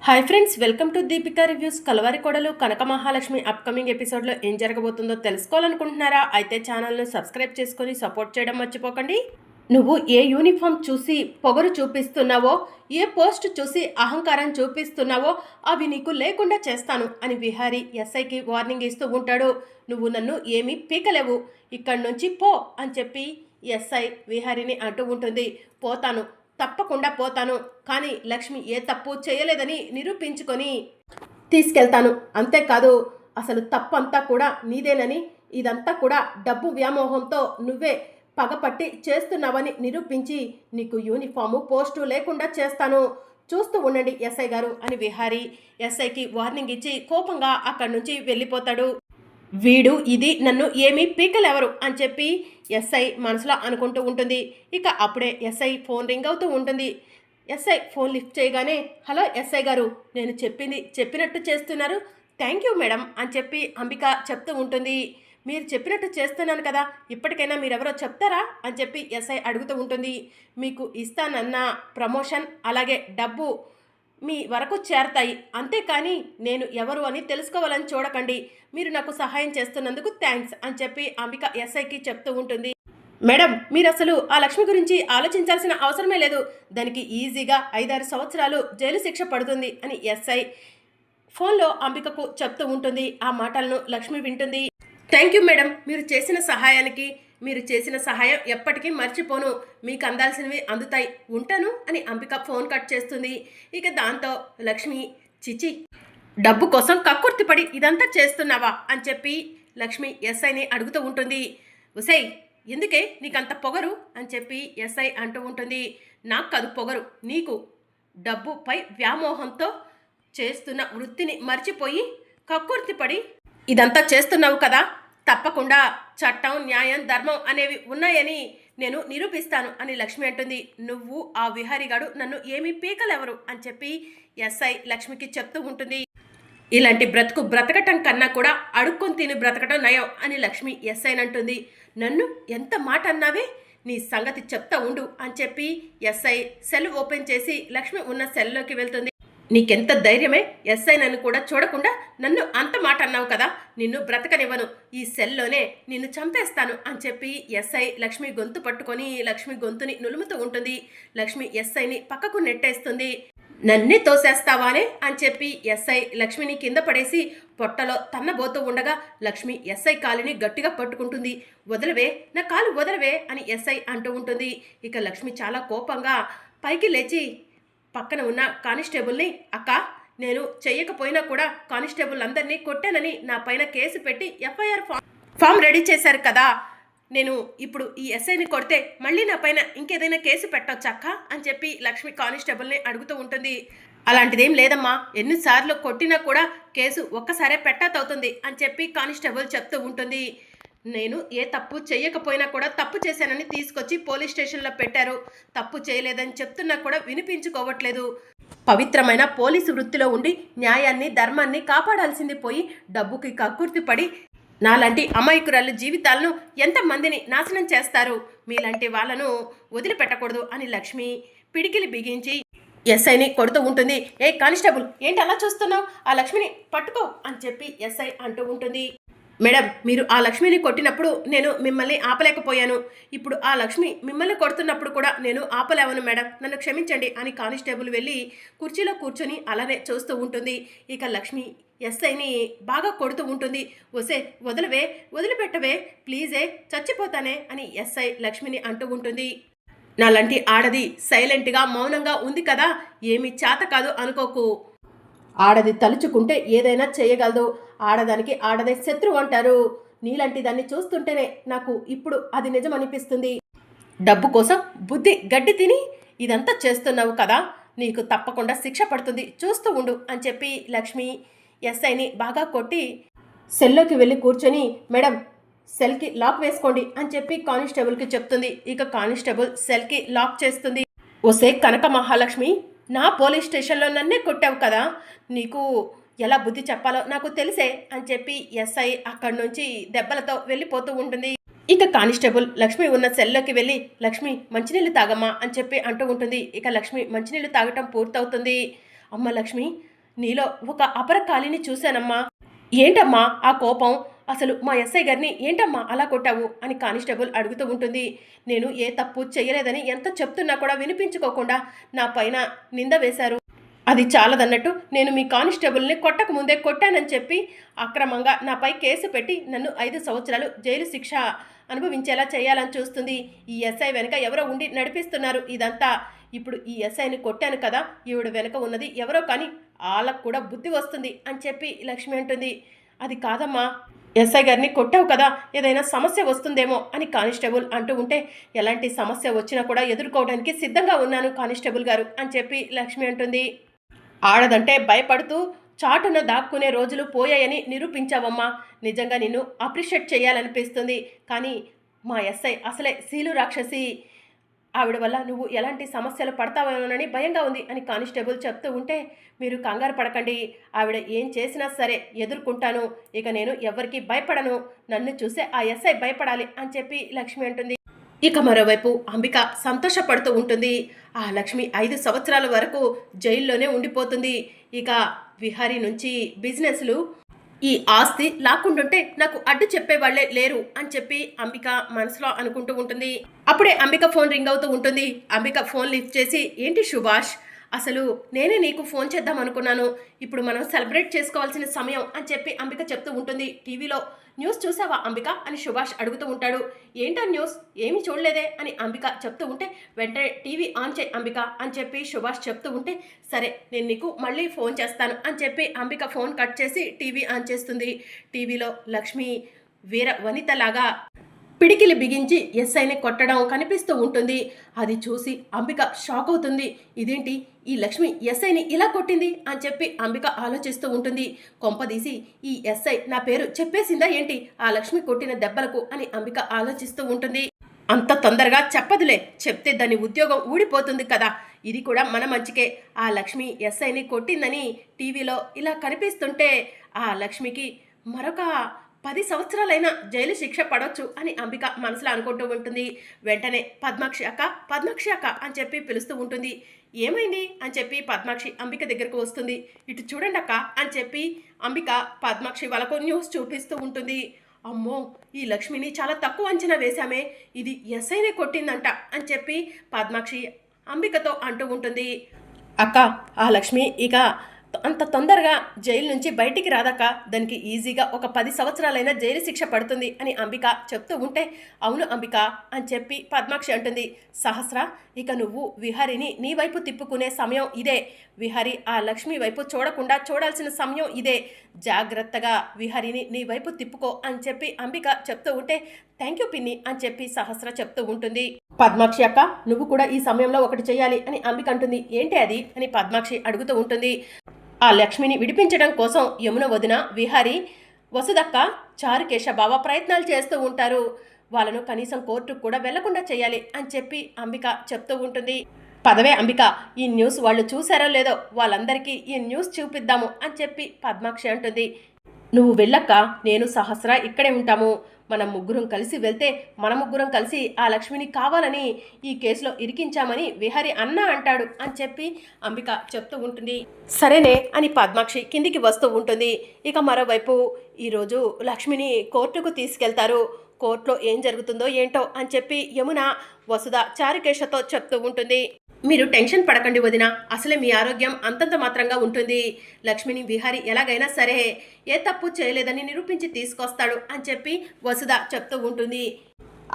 Hi friends, welcome to Deepika reviews. Kalavari Kodalu Kanaka Mahalakshmi upcoming ఎపిసోడ్లో ఏం జరగబోతుందో తెలుసుకోవాలనుకుంటున్నారా? అయితే ఛానల్ను సబ్స్క్రైబ్ చేసుకొని సపోర్ట్ చేయడం మర్చిపోకండి. నువ్వు ఏ యూనిఫామ్ చూసి పొగరు చూపిస్తున్నావో, ఏ పోస్ట్ చూసి అహంకారం చూపిస్తున్నావో అవి నీకు లేకుండా చేస్తాను అని విహారీ ఎస్ఐకి వార్నింగ్ ఇస్తూ ఉంటాడు. నువ్వు నన్ను ఏమీ పీకలేవు, ఇక్కడి నుంచి పో అని చెప్పి ఎస్ఐ విహారీని అంటూ ఉంటుంది. పోతాను, తప్పకుండా పోతాను, కానీ లక్ష్మి ఏ తప్పు చేయలేదని నిరూపించుకొని తీసుకెళ్తాను. అంతేకాదు, అసలు తప్పంతా కూడా నీదేనని, ఇదంతా కూడా డబ్బు వ్యామోహంతో నువ్వే పగపట్టి చేస్తున్నావని నిరూపించి నీకు యూనిఫాము పోస్టు లేకుండా చేస్తాను, చూస్తూ ఉండండి ఎస్ఐ గారు అని విహారీ ఎస్ఐకి వార్నింగ్ ఇచ్చి కోపంగా అక్కడి నుంచి వెళ్ళిపోతాడు. వీడు ఇది నన్ను ఏమీ పీకలెవరు అని చెప్పి ఎస్ఐ మనసులో అనుకుంటూ ఉంటుంది. ఇక అప్పుడే ఎస్ఐ ఫోన్ రింగ్ అవుతూ ఉంటుంది. ఎస్ఐ ఫోన్ లిఫ్ట్ చేయగానే, హలో ఎస్ఐ గారు, నేను చెప్పినట్టు చేస్తున్నారు, థ్యాంక్ యూ మేడం అని చెప్పి అంబిక చెప్తూ ఉంటుంది. మీరు చెప్పినట్టు చేస్తున్నాను కదా, ఇప్పటికైనా మీరెవరో చెప్తారా అని చెప్పి ఎస్ఐ అడుగుతూ ఉంటుంది. మీకు ఇస్తానన్న ప్రమోషన్ అలాగే డబ్బు మీ వరకు చేరతాయి, అంతేకాని నేను ఎవరు అని తెలుసుకోవాలని చూడకండి. మీరు నాకు సహాయం చేస్తున్నందుకు థ్యాంక్స్ అని చెప్పి అంబిక ఎస్ఐకి చెప్తూ ఉంటుంది. మేడం, మీరు అసలు ఆ లక్ష్మి గురించి ఆలోచించాల్సిన అవసరమే లేదు, దానికి ఈజీగా 5-6 సంవత్సరాలు జైలు శిక్ష పడుతుంది అని ఎస్ఐ ఫోన్లో అంబికకు చెప్తూ ఉంటుంది. ఆ మాటలను లక్ష్మి వింటుంది. థ్యాంక్ యూ మేడం, మీరు చేసిన సహాయం ఎప్పటికీ మర్చిపోను, మీకు అందాల్సినవి అందుతాయి, ఉంటాను అని అంబిక ఫోన్ కట్ చేస్తుంది. ఇక దాంతో లక్ష్మి, చిచి, డబ్బు కోసం కక్కుర్తిపడి ఇదంతా చేస్తున్నావా అని చెప్పి లక్ష్మి ఎస్ఐని అడుగుతూ ఉంటుంది. ఉసై, ఎందుకే నీకంత పొగరు అని చెప్పి ఎస్ఐ అంటూ ఉంటుంది. నాకు కాదు పొగరు, నీకు డబ్బుపై వ్యామోహంతో చేస్తున్న వృత్తిని మర్చిపోయి కక్కుర్తిపడి ఇదంతా చేస్తున్నావు కదా, తప్పకుండా చట్టం, న్యాయం, ధర్మం అనేవి ఉన్నాయని నేను నిరూపిస్తాను అని లక్ష్మి అంటుంది. నువ్వు ఆ విహారీగాడు నన్ను ఏమీ పీకలెవరు అని చెప్పి ఎస్ఐ లక్ష్మికి చెప్తూ ఉంటుంది. ఇలాంటి బ్రతుకు బ్రతకటం కన్నా కూడా అడుక్కొని తిని బ్రతకటం నయం అని లక్ష్మి ఎస్ఐని అంటుంది. నన్ను ఎంత మాట అన్నావే, నీ సంగతి చెప్తా ఉండు అని చెప్పి ఎస్ఐ సెల్ ఓపెన్ చేసి లక్ష్మి ఉన్న సెల్లోకి వెళ్తుంది. నీకెంత ధైర్యమే, ఎస్ఐ నన్ను కూడా చూడకుండా నన్ను అంత మాట అన్నావు కదా, నిన్ను బ్రతకనివ్వను, ఈ సెల్లోనే నిన్ను చంపేస్తాను అని చెప్పి ఎస్ఐ లక్ష్మి గొంతు పట్టుకొని లక్ష్మి గొంతుని నులుముతూ ఉంటుంది. లక్ష్మి ఎస్ఐని పక్కకు నెట్టేస్తుంది. నన్నే తోసేస్తావానే అని చెప్పి ఎస్ఐ లక్ష్మిని కింద పడేసి పొట్టలో తన్నబోతూ ఉండగా లక్ష్మి ఎస్ఐ కాలుని గట్టిగా పట్టుకుంటుంది. వదలవే, నా కాలు వదలవే అని ఎస్ఐ అంటూ ఉంటుంది. ఇక లక్ష్మి చాలా కోపంగా పైకి లేచి పక్కన ఉన్న కానిస్టేబుల్ని, అక్క, నేను చెయ్యకపోయినా కూడా కానిస్టేబుల్ అందరినీ కొట్టానని నా పైన కేసు పెట్టి ఎఫ్ఐఆర్ ఫామ్ రెడీ చేశారు కదా, నేను ఇప్పుడు ఈ ఎస్ఐని కొడితే మళ్ళీ నా పైన ఇంకేదైనా కేసు పెట్టొచ్చా అక్క అని చెప్పి లక్ష్మి కానిస్టేబుల్ని అడుగుతూ ఉంటుంది. అలాంటిదేం లేదమ్మా, ఎన్నిసార్లు కొట్టినా కూడా కేసు ఒక్కసారే పెట్టవుతుంది అని చెప్పి కానిస్టేబుల్ చెప్తూ ఉంటుంది. నేను ఏ తప్పు చేయకపోయినా కూడా తప్పు చేశానని తీసుకొచ్చి పోలీస్ స్టేషన్లో పెట్టారు, తప్పు చేయలేదని చెప్తున్నా కూడా వినిపించుకోవట్లేదు. పవిత్రమైన పోలీసు వృత్తిలో ఉండి న్యాయాన్ని, ధర్మాన్ని కాపాడాల్సింది పోయి డబ్బుకి కక్కుర్తి పడి నాలాంటి అమాయకురాలు జీవితాలను ఎంతమందిని నాశనం చేస్తారు, మీలాంటి వాళ్ళను వదిలిపెట్టకూడదు అని లక్ష్మి పిడికిలి బిగించి ఎస్ఐని కొడుతూ ఉంటుంది. ఏ కానిస్టేబుల్, ఏంటి అలా చూస్తున్నావు, ఆ లక్ష్మిని పట్టుకో అని చెప్పి ఎస్ఐ అంటూ ఉంటుంది. మేడం, మీరు ఆ లక్ష్మిని కొట్టినప్పుడు నేను మిమ్మల్ని ఆపలేకపోయాను, ఇప్పుడు ఆ లక్ష్మి మిమ్మల్ని కొడుతున్నప్పుడు కూడా నేను ఆపలేవను మేడం, నన్ను క్షమించండి అని కానిస్టేబుల్ వెళ్ళి కుర్చీలో కూర్చొని అలానే చూస్తూ ఉంటుంది. ఇక లక్ష్మి ఎస్ఐని బాగా కొడుతూ ఉంటుంది. వసే, వదలవే, వదిలిపెట్టవే, ప్లీజే, చచ్చిపోతానే అని ఎస్ఐ లక్ష్మిని అంటూ ఉంటుంది. నాలాంటి ఆడది సైలెంట్గా మౌనంగా ఉంది కదా, ఏమీ చేత కాదు అనుకోకు, ఆడది తలుచుకుంటే ఏదైనా చేయగలదు, ఆడదానికి ఆడదే శత్రువు అంటారు, నీలాంటి దాన్ని చూస్తుంటేనే నాకు ఇప్పుడు అది నిజం అనిపిస్తుంది. డబ్బు కోసం బుద్ధి గడ్డి తిని ఇదంతా చేస్తున్నావు కదా, నీకు తప్పకుండా శిక్ష పడుతుంది, చూస్తూ ఉండు అని చెప్పి లక్ష్మి ఎస్ఐని బాగా కొట్టి సెల్లోకి వెళ్ళి కూర్చొని, మేడం, సెల్కి లాక్ వేసుకోండి అని చెప్పి కానిస్టేబుల్కి చెప్తుంది. ఇక కానిస్టేబుల్ సెల్కి లాక్ చేస్తుంది. ఓసే కనక మహాలక్ష్మి, నా పోలీస్ స్టేషన్లో నన్నే కొట్టావు కదా, నీకు ఎలా బుద్ధి చెప్పాలో నాకు తెలిసే అని చెప్పి ఎస్ఐ అక్కడి నుంచి దెబ్బలతో వెళ్ళిపోతూ ఉంటుంది. ఇక కానిస్టేబుల్ లక్ష్మి ఉన్న సెల్లోకి వెళ్ళి, లక్ష్మి మంచినీళ్ళు తాగమ్మా అని చెప్పి అంటూ ఉంటుంది. ఇక లక్ష్మి మంచినీళ్ళు తాగటం పూర్తవుతుంది. అమ్మ లక్ష్మి, నీలో ఒక అపరకాలిని చూశానమ్మా. ఏంటమ్మా ఆ కోపం? అసలు మా ఎస్ఐ గారిని ఏంటమ్మా అలా కొట్టావు అని కానిస్టేబుల్ అడుగుతూ ఉంటుంది. నేను ఏ తప్పు చేయలేదని ఎంత చెప్తున్నా కూడా వినిపించుకోకుండా నా పైన నింద వేశారు. అది చాలదన్నట్టు నేను మీ కానిస్టేబుల్ని కొట్టక ముందే కొట్టానని చెప్పి అక్రమంగా నాపై కేసు పెట్టి నన్ను 5 సంవత్సరాలు జైలు శిక్ష అనుభవించేలా చేయాలని చూస్తుంది. ఈ ఎస్ఐ వెనక ఎవరో ఉండి నడిపిస్తున్నారు ఇదంతా. ఇప్పుడు ఈ ఎస్ఐని కొట్టాను కదా, ఈవిడ వెనక ఉన్నది ఎవరో కానీ వాళ్ళకు కూడా బుద్ధి వస్తుంది అని చెప్పి లక్ష్మి అంటుంది. అది కాదమ్మా, ఎస్ఐ గారిని కొట్టావు కదా, ఏదైనా సమస్య వస్తుందేమో అని కానిస్టేబుల్ అంటూ ఉంటే, ఎలాంటి సమస్య వచ్చినా కూడా ఎదుర్కోవడానికి సిద్ధంగా ఉన్నాను కానిస్టేబుల్ గారు అని చెప్పి లక్ష్మి అంటుంది. ఆడదంటే భయపడుతూ చాటున దాక్కునే రోజులు పోయాయని నిరూపించావమ్మా. నిజంగా నిన్ను అప్రిషియేట్ చేయాలనిపిస్తుంది. కానీ మా ఎస్ఐ అసలే శీలు రాక్షసి. ఆవిడ వల్ల నువ్వు ఎలాంటి సమస్యలు పడతావేమోనని భయంగా ఉంది అని కానిస్టేబుల్ చెప్తూ ఉంటే, మీరు కంగారు పడకండి, ఆవిడ ఏం చేసినా సరే ఎదుర్కొంటాను. ఇక నేను ఎవరికి భయపడను. నన్ను చూసే ఆ ఎస్ఐ భయపడాలి అని చెప్పి లక్ష్మి అంటుంది. ఇక మరోవైపు అంబిక సంతోషపడుతూ ఉంటుంది. ఆ లక్ష్మి 5 సంవత్సరాల వరకు జైల్లోనే ఉండిపోతుంది. ఇక విహారీ నుంచి బిజినెస్లు ఈ ఆస్తి లాక్కుంటుంటే నాకు అడ్డు చెప్పేవాళ్లే లేరు అని చెప్పి అంబిక మనసులో అనుకుంటూ ఉంటుంది. అప్పుడే అంబిక ఫోన్ రింగ్ అవుతూ ఉంటుంది. అంబిక ఫోన్ లిఫ్ట్ చేసి, ఏంటి సుభాష్, అసలు నేనే నీకు ఫోన్ చేద్దాం అనుకున్నాను. ఇప్పుడు మనం సెలబ్రేట్ చేసుకోవాల్సిన సమయం అని చెప్పి అంబిక చెప్తూ ఉంటుంది. టీవీలో న్యూస్ చూసావా అంబిక అని సుభాష్ అడుగుతూ ఉంటాడు. ఏంటా న్యూస్, ఏమీ చూడలేదే అని అంబిక చెప్తూ ఉంటే, వెంటనే టీవీ ఆన్ చేయి అంబిక అని చెప్పి సుభాష్ చెప్తూ ఉంటే, సరే నేను నీకు మళ్ళీ ఫోన్ చేస్తాను అని చెప్పి అంబిక ఫోన్ కట్ చేసి టీవీ ఆన్ చేస్తుంది. టీవీలో లక్ష్మి వీర వనితలాగా పిడికిలి బిగించి ఎస్ఐని కొట్టడం కనిపిస్తూ ఉంటుంది. అది చూసి అంబిక షాక్ అవుతుంది. ఇదేంటి, ఈ లక్ష్మి ఎస్ఐని ఇలా కొట్టింది అని చెప్పి అంబిక ఆలోచిస్తూ ఉంటుంది. కొంపదీసి ఈ ఎస్ఐ నా పేరు చెప్పేసిందా ఏంటి ఆ లక్ష్మి కొట్టిన దెబ్బలకు అని అంబిక ఆలోచిస్తూ ఉంటుంది. అంత తొందరగా చెప్పదులే, చెప్తే దాని ఉద్యోగం ఊడిపోతుంది కదా, ఇది కూడా మన మంచికే. ఆ లక్ష్మి ఎస్ఐని కొట్టిందని టీవీలో ఇలా కనిపిస్తుంటే ఆ లక్ష్మికి మరొక 10 సంవత్సరాలైనా జైలు శిక్ష పడవచ్చు అని అంబిక మనసులో అనుకుంటూ ఉంటుంది. వెంటనే పద్మాక్షి అక్క అని చెప్పి పిలుస్తూ ఉంటుంది. ఏమైంది అని చెప్పి పద్మాక్షి అంబిక దగ్గరకు వస్తుంది. ఇటు చూడండి అక్క అని చెప్పి అంబిక పద్మాక్షి వాళ్ళకు న్యూస్ చూపిస్తూ ఉంటుంది. అమ్మో, ఈ లక్ష్మిని చాలా తక్కువ అంచనా వేశామే, ఇది ఎస్ఐనే కొట్టిందంట అని చెప్పి పద్మాక్షి అంబికతో అంటూ ఉంటుంది. అక్క, ఆ లక్ష్మి ఇక అంత తొందరగా జైలు నుంచి బయటికి రాదాక దానికి ఈజీగా ఒక 10 సంవత్సరాలైనా జైలు శిక్ష పడుతుంది అని అంబిక చెప్తూ ఉంటే, అవును అంబిక అని చెప్పి పద్మాక్షి అంటుంది. సహస్ర, ఇక నువ్వు విహారిని నీ వైపు తిప్పుకునే సమయం ఇదే. విహారి ఆ లక్ష్మి వైపు చూడకుండా చూడాల్సిన సమయం ఇదే. జాగ్రత్తగా విహారిని నీ వైపు తిప్పుకో అని చెప్పి అంబిక చెప్తూ ఉంటే, థ్యాంక్ యూ పిన్ని అని చెప్పి సహస్ర చెప్తూ ఉంటుంది. పద్మాక్షి అక్క, నువ్వు కూడా ఈ సమయంలో ఒకటి చేయాలి అని అంబిక అంటుంది. ఏంటి అది అని పద్మాక్షి అడుగుతూ ఉంటుంది. ఆ లక్ష్మిని విడిపించడం కోసం యమున వదిన, విహారీ, వసుదక్క, చారుకేశ బావ ప్రయత్నాలు చేస్తూ ఉంటారు. వాళ్ళను కనీసం కోర్టుకు కూడా వెళ్లకుండా చేయాలి అని చెప్పి అంబిక చెప్తూ ఉంటుంది. పదవే అంబిక, ఈ న్యూస్ వాళ్ళు చూసారో లేదో వాళ్ళందరికీ ఈ న్యూస్ చూపిద్దాము అని చెప్పి పద్మాక్షి అంటుంది. నువ్వు వెళ్ళక్క, నేను సహస్ర ఇక్కడే ఉంటాము. మనం ముగ్గురం కలిసి వెళ్తే మన ముగ్గురం కలిసి ఆ లక్ష్మిని కావాలని ఈ కేసులో ఇరికించామని విహారీ అన్న అంటాడు అని చెప్పి అంబిక చెప్తూ ఉంటుంది. సరేనే అని పద్మాక్షి కిందికి వస్తూ ఉంటుంది. ఇక మరోవైపు ఈరోజు లక్ష్మిని కోర్టుకు తీసుకెళ్తారు. కోర్టులో ఏం జరుగుతుందో ఏంటో అని చెప్పి యమున, వసుధ, చారుకేశతో చెప్తూ ఉంటుంది. మీరు టెన్షన్ పడకండి వదిన, అసలే మీ ఆరోగ్యం అంతంత మాత్రంగా ఉంటుంది. లక్ష్మిని విహారీ ఎలాగైనా సరే ఏ తప్పు చేయలేదని నిరూపించి తీసుకొస్తాడు అని చెప్పి వసుధ చెప్తూ ఉంటుంది.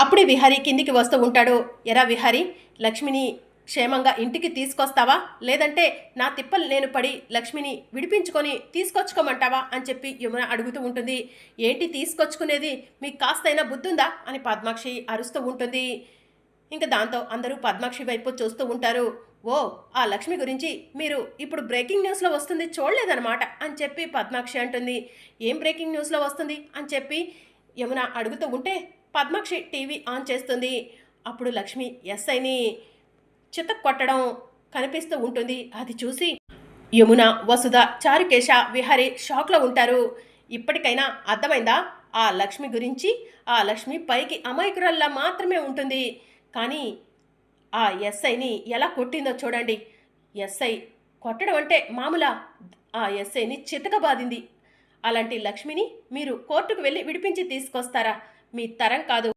అప్పుడే విహారీ కిందికి వస్తూ ఉంటాడు. ఎరా విహారీ, లక్ష్మిని క్షేమంగా ఇంటికి తీసుకొస్తావా, లేదంటే నా తిప్పలు నేను పడి లక్ష్మిని విడిపించుకొని తీసుకొచ్చుకోమంటావా అని చెప్పి యమున అడుగుతూ ఉంటుంది. ఏంటి తీసుకొచ్చుకునేది, మీకు కాస్తైనా బుద్ధుందా అని పద్మాక్షి అరుస్తూ ఉంటుంది. ఇంకా దాంతో అందరూ పద్మాక్షి వైపు చూస్తూ ఉంటారు. ఓ, ఆ లక్ష్మి గురించి మీరు ఇప్పుడు బ్రేకింగ్ న్యూస్లో వస్తుంది చూడలేదన్నమాట అని చెప్పి పద్మాక్షి అంటుంది. ఏం బ్రేకింగ్ న్యూస్లో వస్తుంది అని చెప్పి యమున అడుగుతూ ఉంటే పద్మాక్షి టీవీ ఆన్ చేస్తుంది. అప్పుడు లక్ష్మి ఎస్ఐని చిత్త కొట్టడం కనిపిస్తూ ఉంటుంది. అది చూసి యమున, వసుధ, చారుకేశ, విహారీ షాక్లో ఉంటారు. ఇప్పటికైనా అర్థమైందా ఆ లక్ష్మి గురించి? ఆ లక్ష్మి పైకి అమాయకురాల్లా మాత్రమే ఉంటుంది, కానీ ఆ ఎస్ఐని ఎలా కొట్టిందో చూడండి. ఎస్ఐ కొట్టడం అంటే మామూలా? ఆ ఎస్ఐని చితకబాదింది. అలాంటి లక్ష్మిని మీరు కోర్టుకు వెళ్ళి విడిపించి తీసుకొస్తారా? మీ తరం కాదు.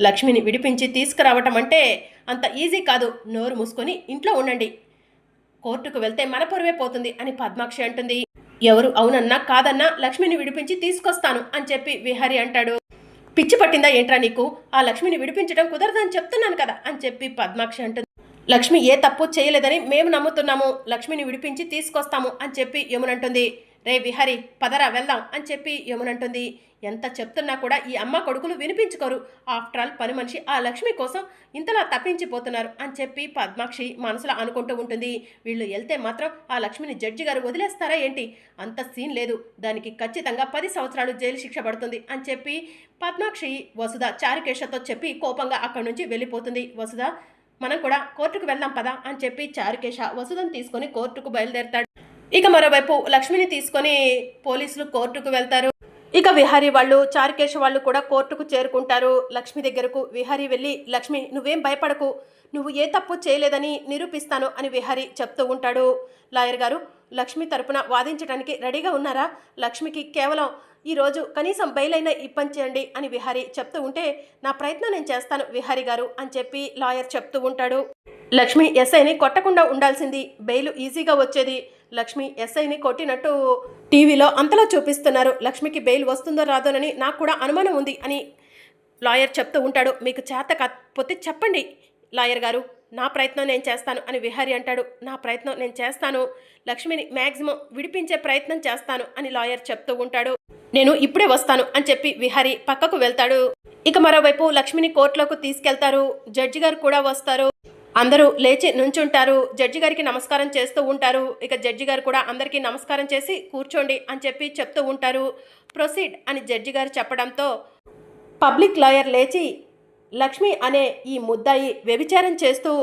లక్ష్మిని విడిపించి తీసుకురావటం అంటే అంత ఈజీ కాదు. నోరు మూసుకొని ఇంట్లో ఉండండి. కోర్టుకు వెళ్తే మన పరువే పోతుంది అని పద్మాక్షి అంటుంది. ఎవరు అవునన్నా కాదన్నా లక్ష్మిని విడిపించి తీసుకొస్తాను అని చెప్పి విహారి అంటాడు. పిచ్చి పట్టిందా ఏంట్రా నీకు? ఆ లక్ష్మిని విడిపించడం కుదరదని చెప్తున్నాను కదా అని చెప్పి పద్మాక్షి అంటుంది. లక్ష్మి ఏ తప్పు చేయలేదని మేము నమ్ముతున్నాము. లక్ష్మిని విడిపించి తీసుకొస్తాము అని చెప్పి యమునంటుంది. రే విహారి పదరా వెళ్దాం అని చెప్పి యమునంటుంది. ఎంత చెప్తున్నా కూడా ఈ అమ్మ కొడుకులు వినిపించుకోరు. ఆఫ్టర్ ఆల్ పని మనిషి ఆ లక్ష్మి కోసం ఇంతలా తప్పించిపోతున్నారు అని చెప్పి పద్మాక్షి మనసులో అనుకుంటూ ఉంటుంది. వీళ్ళు వెళ్తే మాత్రం ఆ లక్ష్మిని జడ్జి గారు వదిలేస్తారా ఏంటి? అంత సీన్ లేదు. దానికి ఖచ్చితంగా 10 సంవత్సరాలు జైలు శిక్ష పడుతుంది అని చెప్పి పద్మాక్షి వసుధ చారుకేశతో చెప్పి కోపంగా అక్కడి నుంచి వెళ్ళిపోతుంది. వసుధ మనం కూడా కోర్టుకు వెళ్దాం పదా అని చెప్పి చారుకేశ వసుధను తీసుకొని కోర్టుకు బయలుదేరతాడు. ఇక మరోవైపు లక్ష్మిని తీసుకొని పోలీసులు కోర్టుకు వెళ్తారు. ఇక విహారీ వాళ్ళు చారుకేశ వాళ్ళు కూడా కోర్టుకు చేరుకుంటారు. లక్ష్మి దగ్గరకు విహారీ వెళ్ళి, లక్ష్మి నువ్వేం భయపడకు, నువ్వు ఏ తప్పు చేయలేదని నిరూపిస్తాను అని విహారీ చెప్తూ ఉంటాడు. లాయర్ గారు లక్ష్మి తరపున వాదించడానికి రెడీగా ఉన్నారా? లక్ష్మికి కేవలం ఈరోజు కనీసం బెయిల్ అయినా ఇప్పించండి అని విహారీ చెప్తూ ఉంటే, నా ప్రయత్నం నేను చేస్తాను విహారీ గారు అని చెప్పి లాయర్ చెప్తూ ఉంటాడు. లక్ష్మి ఎస్ఐని కొట్టకుండా ఉండాల్సింది, బెయిల్ ఈజీగా వచ్చేది. లక్ష్మి ఎస్ఐని కొట్టినట్టు టీవీలో అంతలా చూపిస్తున్నారు. లక్ష్మికి బెయిల్ వస్తుందో రాదోనని నాకు కూడా అనుమానం ఉంది అని లాయర్ చెప్తూ ఉంటాడు. మీకు చేత కాకపోతే చెప్పండి లాయర్ గారు, నా ప్రయత్నం నేను చేస్తాను అని విహారీ అంటాడు. నా ప్రయత్నం నేను చేస్తాను, లక్ష్మిని మ్యాక్సిమం విడిపించే ప్రయత్నం చేస్తాను అని లాయర్ చెప్తూ ఉంటాడు. నేను ఇప్పుడే వస్తాను అని చెప్పి విహారీ పక్కకు వెళ్తాడు. ఇక మరోవైపు లక్ష్మిని కోర్టులోకి తీసుకెళ్తారు. జడ్జి గారు కూడా వస్తారు. అందరూ లేచి నుంచుంటారు. జడ్జి గారికి నమస్కారం చేస్తూ ఉంటారు. ఇక జడ్జి గారు కూడా అందరికీ నమస్కారం చేసి కూర్చోండి అని చెప్పి చెప్తూ ఉంటారు. ప్రొసీడ్ అని జడ్జి గారు చెప్పడంతో పబ్లిక్ లాయర్ లేచి, లక్ష్మి అనే ఈ ముద్దాయి వ్యభిచారం చేస్తూ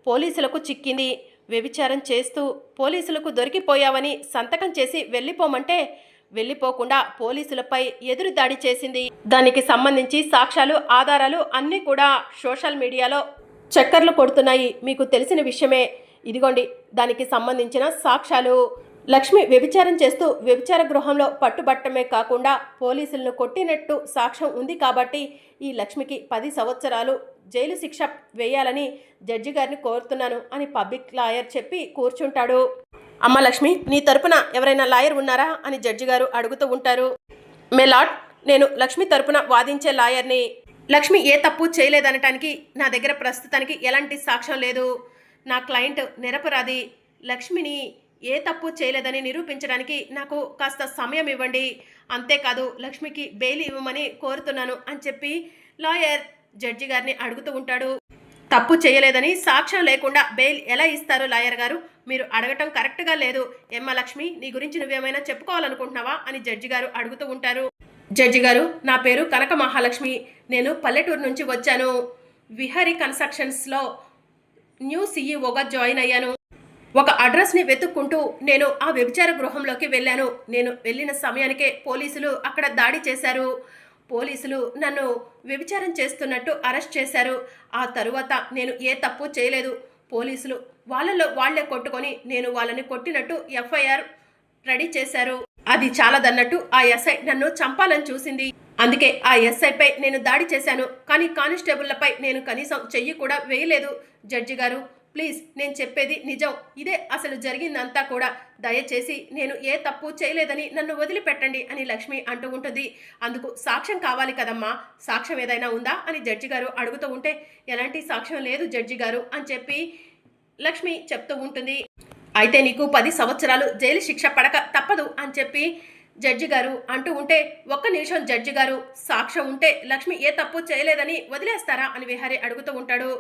పోలీసులకు చిక్కింది. వ్యభిచారం చేస్తూ పోలీసులకు దొరికిపోయావని సంతకం చేసి వెళ్ళిపోమంటే వెళ్ళిపోకుండా పోలీసులపై ఎదురు దాడి చేసింది. దానికి సంబంధించి సాక్ష్యాలు ఆధారాలు అన్నీ కూడా సోషల్ మీడియాలో చక్కర్లు కొడుతున్నాయి. మీకు తెలిసిన విషయమే. ఇదిగోండి దానికి సంబంధించిన సాక్ష్యాలు. లక్ష్మి వ్యభిచారం చేస్తూ వ్యభిచార గృహంలో పట్టుబట్టమే కాకుండా పోలీసులను కొట్టినట్టు సాక్ష్యం ఉంది కాబట్టి ఈ లక్ష్మికి 10 సంవత్సరాలు జైలు శిక్ష వేయాలని జడ్జి గారిని కోరుతున్నాను అని పబ్లిక్ లాయర్ చెప్పి కూర్చుంటాడు. అమ్మ లక్ష్మి, నీ తరపున ఎవరైనా లాయర్ ఉన్నారా అని జడ్జి గారు అడుగుతూ ఉంటారు. మేలాడ్, నేను లక్ష్మి తరపున వాదించే లాయర్ని. లక్ష్మి ఏ తప్పు చేయలేదనటానికి నా దగ్గర ప్రస్తుతానికి ఎలాంటి సాక్ష్యం లేదు. నా క్లయింట్ నిరపరాధి. లక్ష్మిని ఏ తప్పు చేయలేదని నిరూపించడానికి నాకు కాస్త సమయం ఇవ్వండి. అంతేకాదు లక్ష్మికి బెయిల్ ఇవ్వమని కోరుతున్నాను అని చెప్పి లాయర్ జడ్జి గారిని అడుగుతూ ఉంటాడు. తప్పు చేయలేదని సాక్ష్యం లేకుండా బెయిల్ ఎలా ఇస్తారు లాయర్ గారు? మీరు అడగటం కరెక్ట్గా లేదు. ఏమ్మా లక్ష్మి, నీ గురించి నువ్వేమైనా చెప్పుకోవాలనుకుంటున్నావా అని జడ్జి గారు అడుగుతూ ఉంటారు. జడ్జి గారు, నా పేరు కనక మహాలక్ష్మి. నేను పల్లెటూరు నుంచి వచ్చాను. విహారీ కన్స్ట్రక్షన్స్లో న్యూ సీఈఓగా జాయిన్ అయ్యాను. ఒక అడ్రస్ని వెతుక్కుంటూ నేను ఆ వ్యభిచార గృహంలోకి వెళ్ళాను. నేను వెళ్ళిన సమయానికే పోలీసులు అక్కడ దాడి చేశారు. పోలీసులు నన్ను వ్యభిచారం చేస్తున్నట్టు అరెస్ట్ చేశారు. ఆ తరువాత నేను ఏ తప్పు చేయలేదు. పోలీసులు వాళ్ళలో వాళ్లే కొట్టుకొని నేను వాళ్ళని కొట్టినట్టు ఎఫ్ఐఆర్ రెడీ చేశారు. అది చాలదన్నట్టు ఆ ఎస్ఐ నన్ను చంపాలని చూసింది. అందుకే ఆ ఎస్ఐపై నేను దాడి చేశాను. కానీ కానిస్టేబుళ్లపై నేను కనీసం చెయ్యి కూడా వేయలేదు. జడ్జి గారు ప్లీజ్, నేను చెప్పేది నిజం. ఇదే అసలు జరిగిందంతా కూడా. దయచేసి నేను ఏ తప్పు చేయలేదని నన్ను వదిలిపెట్టండి అని లక్ష్మి అంటూ ఉంటుంది. అందుకు సాక్ష్యం కావాలి కదమ్మా, సాక్ష్యం ఏదైనా ఉందా అని జడ్జి గారు అడుగుతూ ఉంటే, ఎలాంటి సాక్ష్యం లేదు జడ్జి గారు అని చెప్పి లక్ష్మి చెప్తూ ఉంటుంది. అయితే నీకు 10 సంవత్సరాలు జైలు శిక్ష పడక తప్పదు అని చెప్పి జడ్జి గారు అంటూ ఉంటే, ఒక్క నిమిషం జడ్జి గారు, సాక్ష్యం ఉంటే లక్ష్మి ఏ తప్పు చేయలేదని వదిలేస్తారా అని విహారీ అడుగుతూ ఉంటాడు.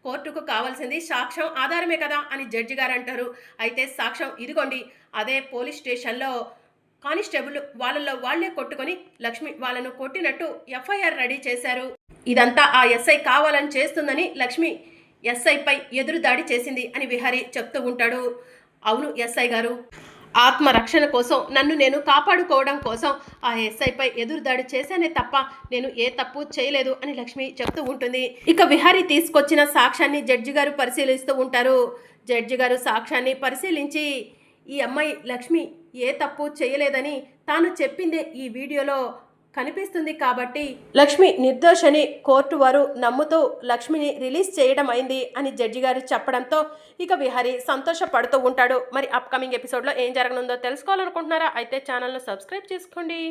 కోర్టుకు కావాల్సింది సాక్ష్యం ఆధారమే కదా అని జడ్జి గారు అంటారు. అయితే సాక్ష్యం ఇదిగోండి. అదే పోలీస్ స్టేషన్లో కానిస్టేబుల్ వాళ్ళల్లో వాళ్లే కొట్టుకొని లక్ష్మి వాళ్ళను కొట్టినట్టు ఎఫ్ఐఆర్ రెడీ చేశారు. ఇదంతా ఆ ఎస్ఐ కావాలని చేస్తుందని లక్ష్మి ఎస్ఐపై ఎదురు దాడి చేసింది అని విహారీ చెప్తూ ఉంటాడు. అవును ఎస్ఐ గారు, ఆత్మరక్షణ కోసం నన్ను నేను కాపాడుకోవడం కోసం ఆ ఎస్ఐపై ఎదురుదాడి చేశానే తప్ప నేను ఏ తప్పు చేయలేదు అని లక్ష్మి చెప్తూ ఉంటుంది. ఇక విహారీ తీసుకొచ్చిన సాక్ష్యాన్ని జడ్జి గారు పరిశీలిస్తూ ఉంటారు. జడ్జి గారు సాక్ష్యాన్ని పరిశీలించి, ఈ అమ్మాయి లక్ష్మి ఏ తప్పు చేయలేదని తాను చెప్పిందే ఈ వీడియోలో కనిపిస్తుంది కాబట్టి లక్ష్మి నిర్దోషని కోర్టు వారు నమ్ముతూ లక్ష్మిని రిలీజ్ చేయడం అయింది అని జడ్జి గారు చెప్పడంతో ఇక విహారీ సంతోషపడుతూ ఉంటాడు. మరి అప్కమింగ్ ఎపిసోడ్లో ఏం జరగనుందో తెలుసుకోవాలనుకుంటున్నారా? అయితే ఛానల్ను సబ్స్క్రైబ్ చేసుకోండి.